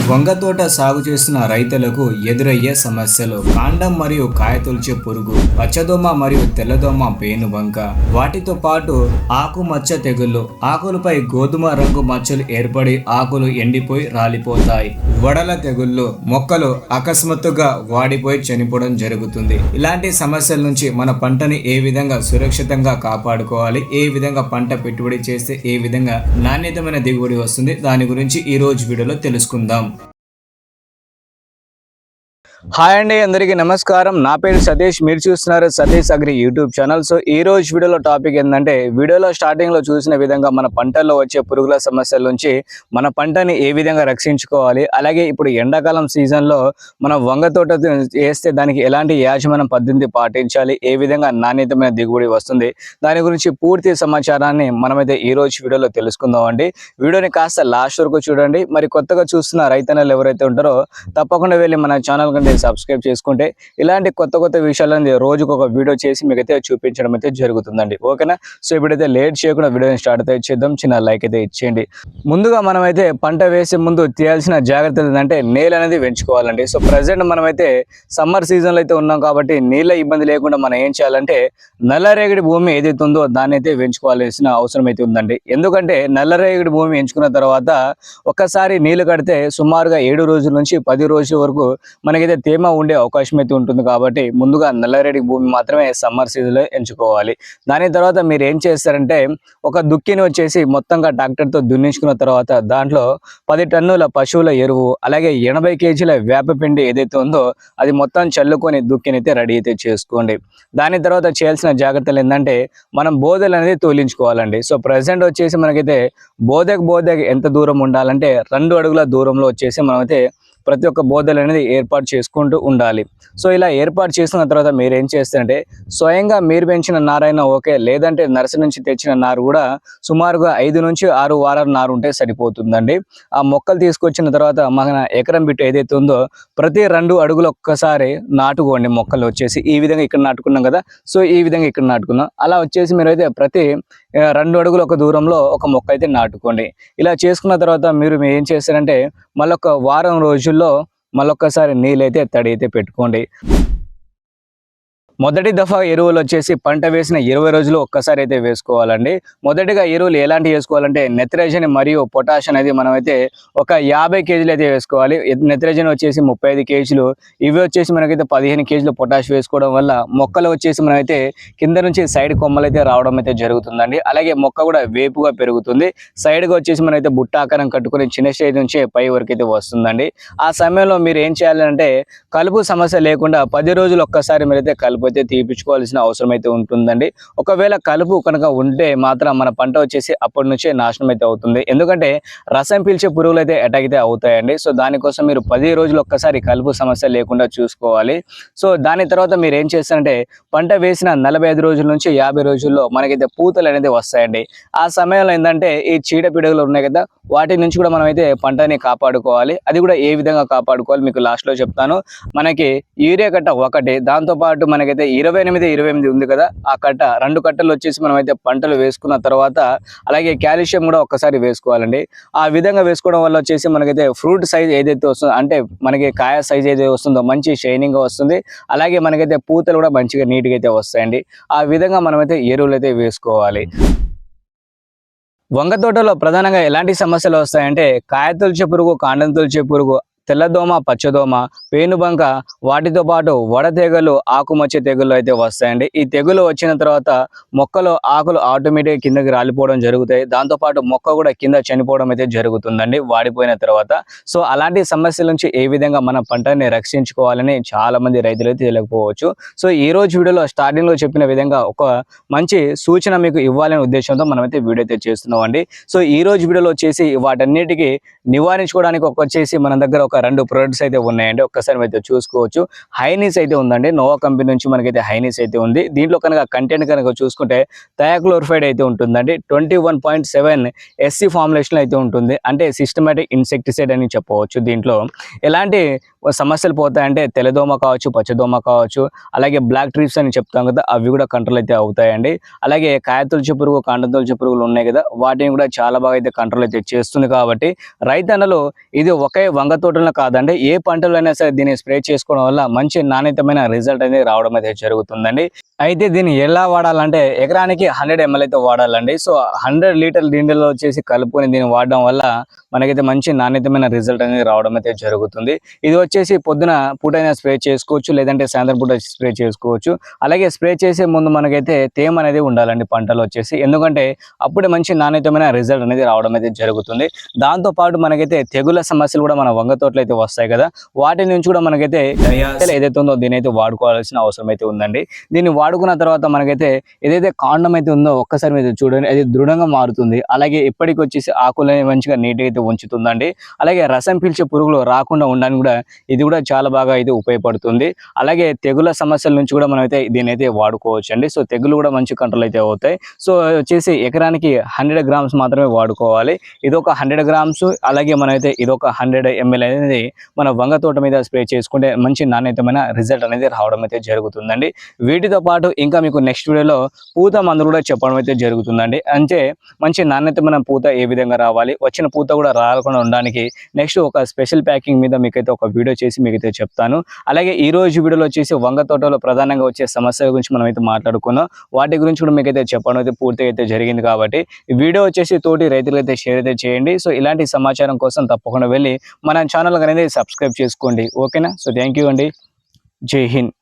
వంగ తోట సాగు చేస్తున్న రైతులకు ఎదురయ్యే సమస్యలు కాండం మరియు కాయతొలిచే పురుగు, పచ్చదోమ మరియు తెల్లదోమ పేనుబంక, వాటితో పాటు ఆకు మచ్చ తెగుళ్ళు, ఆకులపై గోధుమ రంగు మచ్చలు ఏర్పడి ఆకులు ఎండిపోయి రాలిపోతాయి. వడల తెగుళ్ళు, మొక్కలు అకస్మాత్తుగా వాడిపోయి చనిపోవడం జరుగుతుంది. ఇలాంటి సమస్యల నుంచి మన పంటని ఏ విధంగా సురక్షితంగా కాపాడుకోవాలి, ఏ విధంగా పంట పెట్టుబడి చేస్తే ఏ విధంగా నాణ్యతమైన దిగుబడి వస్తుంది, దాని గురించి ఈ రోజు వీడియోలో తెలుసుకుందాం. హాయ్ అండి, అందరికీ నమస్కారం. నా పేరు సతీష్, మీరు చూస్తున్నారు Satish agri YouTube channel. So ఈ రోజు వీడియోలో టాపిక్ ఏంటంటే, వీడియోలో స్టార్టింగ్లో చూసిన విధంగా మన పంటల్లో వచ్చే పురుగుల సమస్యల నుంచి మన పంటని ఏ విధంగా రక్షించుకోవాలి, అలాగే ఇప్పుడు ఎండాకాలం సీజన్లో మనం వంగ తోట వేస్తే దానికి ఎలాంటి యాజమాన్య పద్ధతి పాటించాలి, ఏ విధంగా నాణ్యతమైన దిగుబడి వస్తుంది, దాని గురించి పూర్తి సమాచారాన్ని మనమైతే ఈ రోజు వీడియోలో తెలుసుకుందాం అండి. వీడియోని కాస్త లాస్ట్ వరకు చూడండి. మరి కొత్తగా చూస్తున్న రైతన్నలు ఎవరైతే ఉంటారో తప్పకుండా వెళ్ళి మన ఛానల్ కంటే సబ్స్క్రైబ్ చేసుకుంటే ఇలాంటి కొత్త కొత్త విషయాలని రోజుకు ఒక వీడియో చేసి మీకైతే చూపించడం అయితే జరుగుతుందండి. ఓకేనా? సో ఇప్పుడైతే లేట్ చేయకుండా వీడియోని స్టార్ట్ అయితే చేద్దాం. చిన్న లైక్ అయితే ఇచ్చేయండి. ముందుగా మనమైతే పంట వేసే ముందు తీయాల్సిన జాగ్రత్తలు ఏంటంటే, నేల అనేది పెంచుకోవాలండి. సో ప్రజెంట్ మనమైతే సమ్మర్ సీజన్లో అయితే ఉన్నాం కాబట్టి నీళ్ళ ఇబ్బంది లేకుండా మనం ఏం చేయాలంటే, నల్లరేగడి భూమి ఏదైతే ఉందో దాన్ని అయితే పెంచుకోవాల్సిన అవసరం అయితే ఉందండి. ఎందుకంటే నల్లరేగడి భూమి ఎంచుకున్న తర్వాత ఒక్కసారి నీళ్లు కడితే సుమారుగా 7 రోజుల నుంచి 10 రోజుల వరకు మనకైతే తేమ ఉండే అవకాశం అయితే ఉంటుంది. కాబట్టి ముందుగా నల్లరేగడి భూమి మాత్రమే సమ్మర్ సీజన్లో ఎంచుకోవాలి. దాని తర్వాత మీరు ఏం చేస్తారంటే, ఒక దుక్కిని వచ్చేసి మొత్తంగా ట్రాక్టర్తో దున్నించుకున్న తర్వాత దాంట్లో 10 టన్నుల పశువుల ఎరువు, అలాగే 80 కేజీల వేపపిండి ఏదైతే ఉందో అది మొత్తం చల్లుకొని దుక్కిని అయితే రెడీ అయితే చేసుకోండి. దాని తర్వాత చేయాల్సిన జాగ్రత్తలు ఏంటంటే, మనం బోదెలు అనేది తోలించుకోవాలండి. సో ప్రజెంట్ వచ్చేసి మనకైతే బోదెకు ఎంత దూరం ఉండాలంటే 2 అడుగుల దూరంలో వచ్చేసి మనమైతే ప్రతి ఒక్క బోదెలు అనేది ఏర్పాటు చేసుకుంటూ ఉండాలి. సో ఇలా ఏర్పాటు చేసుకున్న తర్వాత మీరు ఏం చేస్తారంటే, స్వయంగా మీరు పెంచిన నారైనా ఓకే, లేదంటే నర్సరీ నుంచి తెచ్చిన నారు కూడా సుమారుగా 5 నుంచి 6 వారాల నారు ఉంటే సరిపోతుందండి. ఆ మొక్కలు తీసుకొచ్చిన తర్వాత మన ఎకరం బిట్టు ఏదైతే ఉందో ప్రతి 2 అడుగులు ఒక్కసారి నాటుకోండి. మొక్కలు వచ్చేసి ఈ విధంగా ఇక్కడ నాటుకున్నాం కదా, సో ఈ విధంగా ఇక్కడ నాటుకున్నాం. అలా వచ్చేసి మీరైతే ప్రతి 2 అడుగులు ఒక దూరంలో ఒక మొక్క అయితే నాటుకోండి. ఇలా చేసుకున్న తర్వాత మీరు ఏం చేస్తారంటే, మళ్ళొక వారం రోజుల్లో మళ్ళొక్కసారి నీళ్ళైతే తడి అయితే పెట్టుకోండి. మొదటి దఫా ఎరువులు వచ్చేసి పంట వేసిన 20 రోజులు ఒక్కసారి అయితే వేసుకోవాలండి. మొదటిగా ఎరువులు ఎలాంటి వేసుకోవాలంటే, నత్రజని మరియు పొటాష్ అనేది మనమైతే ఒక 50 కేజీలు అయితే వేసుకోవాలి. నత్రజని వచ్చేసి 35 కేజీలు, ఇవి వచ్చేసి మనకైతే 15 కేజీలు పొటాష్ వేసుకోవడం వల్ల మొక్కలు వచ్చేసి మనమైతే కింద నుంచి సైడ్ కొమ్మలు అయితే రావడం అయితే జరుగుతుందండి. అలాగే మొక్క కూడా వేపుగా పెరుగుతుంది. సైడ్గా వచ్చేసి మనమైతే బుట్ట ఆకారం కట్టుకుని చిన్న స్టేజ్ నుంచి పై వరకు అయితే వస్తుందండి. ఆ సమయంలో మీరు ఏం చేయాలంటే, కలుపు సమస్య లేకుండా 10 రోజులు ఒక్కసారి మీరైతే కలుపు అయితే తీపించుకోవాల్సిన అవసరం అయితే ఉంటుందండి. ఒకవేళ కలుపు కనుక ఉంటే మాత్రం మన పంట వచ్చేసి అప్పటి నుంచే నాశనం అయితే అవుతుంది. ఎందుకంటే రసం పీల్చే పురుగులు అయితే అటాక్ అయితే అవుతాయండి. సో దానికోసం మీరు 10 రోజులు ఒక్కసారి కలుపు సమస్య లేకుండా చూసుకోవాలి. సో దాని తర్వాత మీరు ఏం చేస్తారంటే, పంట వేసిన 45 రోజుల నుంచి 50 రోజుల్లో మనకైతే పూతలు అనేది వస్తాయండి. ఆ సమయంలో ఏంటంటే, ఈ చీడపీడలు ఉన్నాయి కదా, వాటి నుంచి కూడా మనమైతే పంటని కాపాడుకోవాలి. అది కూడా ఏ విధంగా కాపాడుకోవాలి మీకు లాస్ట్లో చెప్తాను. మనకి యూరియా కట్ట 1, దాంతోపాటు మనకైతే 28 ఉంది కదా, ఆ కట్ట 2 కట్టలు వచ్చేసి మనమైతే పంటలు వేసుకున్న తర్వాత అలాగే కాల్షియం కూడా ఒక్కసారి వేసుకోవాలండి. ఆ విధంగా వేసుకోవడం వల్ల వచ్చేసి మనకైతే ఫ్రూట్ సైజ్ ఏదైతే వస్తుందో, అంటే మనకి కాయ సైజ్ ఏదైతే వస్తుందో మంచి షైనింగ్గా వస్తుంది. అలాగే మనకైతే పూతలు కూడా మంచిగా నీట్గా అయితే వస్తాయండి. ఆ విధంగా మనమైతే ఎరువులు అయితే వేసుకోవాలి. వంగ తోటలో ప్రధానంగా ఎలాంటి సమస్యలు వస్తాయంటే, కాయ తొలిచే పురుగు, కాండం తొలిచే పురుగు, తెల్లదోమ, పచ్చదోమ, పేనుబంక, వాటితో పాటు వడ తెగులు, ఆకుమచ్చ తెగులు అయితే వస్తాయండి. ఈ తెగులు వచ్చిన తర్వాత మొక్కలో ఆకులు ఆటోమేటిక్గా కిందకి రాలిపోవడం జరుగుతాయి. దాంతోపాటు మొక్క కూడా కింద చనిపోవడం అయితే జరుగుతుందండి వాడిపోయిన తర్వాత. సో అలాంటి సమస్యల నుంచి ఏ విధంగా మన పంటని రక్షించుకోవాలని చాలా మంది రైతులు అయితే తెలియకపోవచ్చు. సో ఈ రోజు వీడియోలో స్టార్టింగ్లో చెప్పిన విధంగా ఒక మంచి సూచన మీకు ఇవ్వాలనే ఉద్దేశంతో మనమైతే వీడియో అయితే చేస్తున్నాం అండి. సో ఈ రోజు వీడియోలో వచ్చేసి వాటన్నిటికీ నివారించుకోవడానికి వచ్చేసి మన దగ్గర ఒక ఒక 2 ప్రొడక్ట్స్ అయితే ఉన్నాయండి. ఒక్కసారి అయితే చూసుకోవచ్చు. హైనీస్ అయితే ఉందండి. నోవా కంపెనీ నుంచి మనకైతే హైనీస్ అయితే ఉంది. దీంట్లో కనుక కంటెంట్ కనుక చూసుకుంటే థయాక్లోరిఫైడ్ అయితే ఉంటుందండి. 21.7 ఎస్సీ ఫార్ములేషన్ అయితే ఉంటుంది. అంటే సిస్టమాటిక్ ఇన్సెక్టిసైడ్ అని చెప్పవచ్చు. దీంట్లో ఎలాంటి సమస్యలు పోతాయంటే తెల్లదోమ కావచ్చు, పచ్చదోమ కావచ్చు, అలాగే బ్లాక్ ట్రీప్స్ అని చెప్తాం కదా, అవి కూడా కంట్రోల్ అయితే అవుతాయండి. అలాగే కాయతొలుచు పురుగు, కాండం తొలుచు పురుగులు ఉన్నాయి కదా, వాటిని కూడా చాలా బాగా అయితే కంట్రోల్ అయితే చేస్తుంది. కాబట్టి రైతన్నలు ఇది ఒకే వంగ తోటలో కాదండి, ఏ పంటలో అయినా సరే దీన్ని స్ప్రే చేసుకోవడం వల్ల మంచి నాణ్యతమైన రిజల్ట్ అనేది రావడం అయితే జరుగుతుందండి. అయితే దీన్ని ఎలా వాడాలంటే ఎకరానికి 100 ml అయితే వాడాలండి. సో 100 లీటర్ నీళ్ళలో వచ్చేసి కలుపుకొని దీన్ని వాడడం వల్ల మనకైతే మంచి నాణ్యతమైన రిజల్ట్ అనేది రావడం అయితే జరుగుతుంది. ఇది వచ్చేసి పొద్దున పూటైనా స్ప్రే చేసుకోవచ్చు, లేదంటే సాయంత్రం పూట స్ప్రే చేసుకోవచ్చు. అలాగే స్ప్రే చేసే ముందు మనకైతే తేమ అనేది ఉండాలండి పంటలో వచ్చేసి, ఎందుకంటే అప్పుడే మంచి నాణ్యతమైన రిజల్ట్ అనేది రావడం అయితే జరుగుతుంది. దాంతోపాటు మనకైతే తెగుళ్ళ సమస్యలు కూడా మన వంగ తోటలు అయితే వస్తాయి కదా, వాటి నుంచి కూడా మనకైతే ఏదైతే ఉందో దీని అయితే వాడుకోవాల్సిన అవసరం అయితే ఉందండి. దీన్ని వాడుకున్న తర్వాత మనకైతే ఏదైతే కాండం అయితే ఉందో ఒక్కసారి మీరు చూడండి, అది దృఢంగా మారుతుంది. అలాగే ఇప్పటికి వచ్చేసి ఆకులని మంచిగా నీట్గా అయితే ఉంచుతుందండి. అలాగే రసం పీల్చే పురుగులు రాకుండా ఉండడానికి కూడా ఇది కూడా చాలా బాగా అయితే ఉపయోగపడుతుంది. అలాగే తెగుల సమస్యల నుంచి కూడా మనం అయితే దీని అయితే వాడుకోవచ్చు అండి. సో తెగులు కూడా మంచి కంట్రోల్ అయితే అవుతాయి. సో వచ్చేసి ఎకరానికి 100 గ్రామ్స్ మాత్రమే వాడుకోవాలి. ఇదొక 100 గ్రామ్స్, అలాగే మనమైతే ఇదొక 100 ml అనేది మన వంగ తోట మీద స్ప్రే చేసుకుంటే మంచి నాణ్యతమైన రిజల్ట్ అనేది రావడం అయితే జరుగుతుందండి. వీటితో పాటు ఇంకా మీకు నెక్స్ట్ వీడియోలో పూత మందులు కూడా చెప్పడం అయితే జరుగుతుందండి. అంటే మంచి నాణ్యతమైన పూత ఏ విధంగా రావాలి, వచ్చిన పూత కూడా రాకుండా ఉండడానికి నెక్స్ట్ ఒక స్పెషల్ ప్యాకింగ్ మీద మీకైతే ఒక వీడియో చేసి మీకైతే చెప్తాను. అలాగే ఈ రోజు వీడియోలో వచ్చేసి వంగ తోటలో ప్రధానంగా వచ్చే సమస్యల గురించి మనం అయితే మాట్లాడుకున్నాం. వాటి గురించి కూడా మీకైతే చెప్పడం అయితే పూర్తిగా అయితే జరిగింది. కాబట్టి ఈ వీడియో వచ్చేసి తోటి రైతులు అయితే షేర్ అయితే చేయండి. సో ఇలాంటి సమాచారం కోసం తప్పకుండా వెళ్ళి మన ఛానల్ అనేది సబ్స్క్రైబ్ చేసుకోండి. ఓకేనా? సో థ్యాంక్ యూ అండి. జై హింద్.